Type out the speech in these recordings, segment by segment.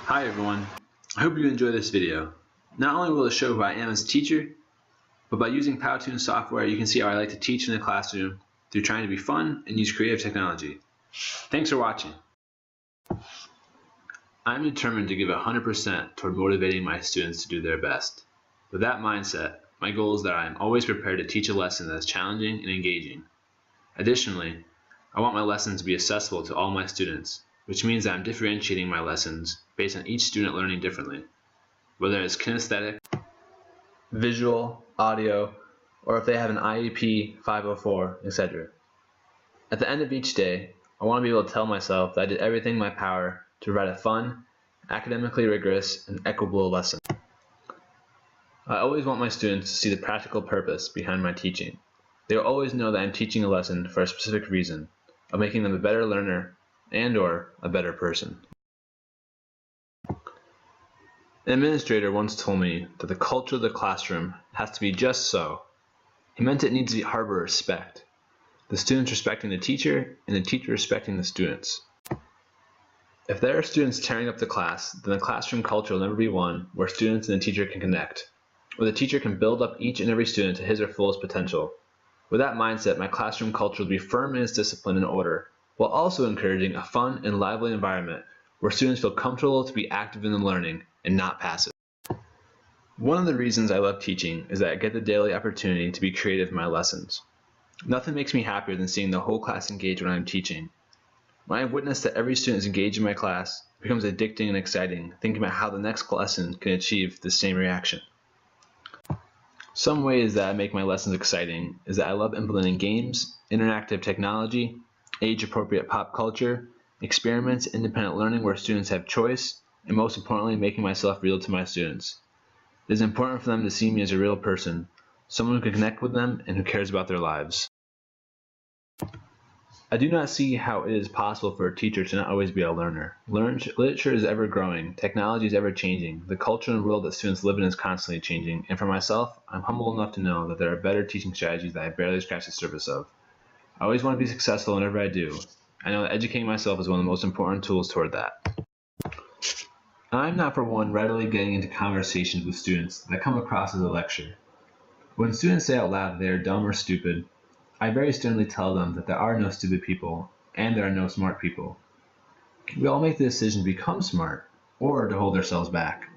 Hi everyone, I hope you enjoy this video. Not only will it show who I am as a teacher, but by using Powtoon software you can see how I like to teach in the classroom through trying to be fun and use creative technology. Thanks for watching. I'm determined to give 100% toward motivating my students to do their best. With that mindset, my goal is that I am always prepared to teach a lesson that is challenging and engaging. Additionally, I want my lessons to be accessible to all my students, which means that I'm differentiating my lessons based on each student learning differently, whether it's kinesthetic, visual, audio, or if they have an IEP 504, etc. At the end of each day, I want to be able to tell myself that I did everything in my power to provide a fun, academically rigorous, and equitable lesson. I always want my students to see the practical purpose behind my teaching. They will always know that I'm teaching a lesson for a specific reason, of making them a better learner and/or a better person. An administrator once told me that the culture of the classroom has to be just so. He meant it needs to harbor respect. The students respecting the teacher and the teacher respecting the students. If there are students tearing up the class, then the classroom culture will never be one where students and the teacher can connect, where the teacher can build up each and every student to his or fullest potential. With that mindset, my classroom culture will be firm in its discipline and order, while also encouraging a fun and lively environment where students feel comfortable to be active in the learning and not passive. One of the reasons I love teaching is that I get the daily opportunity to be creative in my lessons. Nothing makes me happier than seeing the whole class engage when I'm teaching. When I witness that every student is engaged in my class, it becomes addicting and exciting, thinking about how the next lesson can achieve the same reaction. Some ways that I make my lessons exciting is that I love implementing games, interactive technology, age-appropriate pop culture, experiments, independent learning where students have choice, and most importantly, making myself real to my students. It is important for them to see me as a real person, someone who can connect with them and who cares about their lives. I do not see how it is possible for a teacher to not always be a learner. Literature is ever growing, technology is ever changing, the culture and world that students live in is constantly changing, and for myself, I'm humble enough to know that there are better teaching strategies that I barely scratch the surface of. I always want to be successful whenever I do. I know that educating myself is one of the most important tools toward that. I'm not for one readily getting into conversations with students that come across as a lecture. When students say out loud that they are dumb or stupid, I very sternly tell them that there are no stupid people and there are no smart people. We all make the decision to become smart or to hold ourselves back.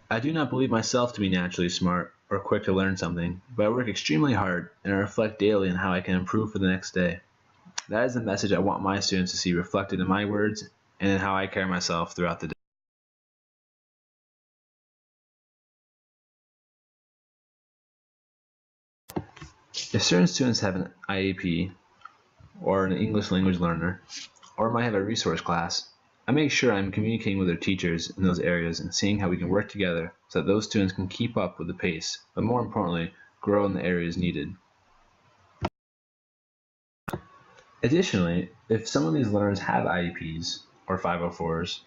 I do not believe myself to be naturally smart or quick to learn something, but I work extremely hard and I reflect daily on how I can improve for the next day. That is the message I want my students to see reflected in my words and in how I carry myself throughout the day. If certain students have an IEP or an English language learner or might have a resource class, I make sure I'm communicating with their teachers in those areas and seeing how we can work together so that those students can keep up with the pace, but more importantly, grow in the areas needed. Additionally, if some of these learners have IEPs or 504s,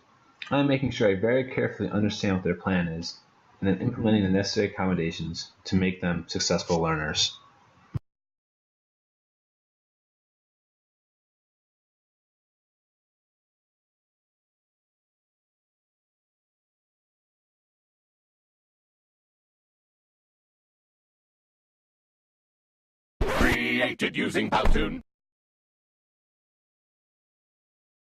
I'm making sure I very carefully understand what their plan is and then implementing the necessary accommodations to make them successful learners. Created using Powtoon.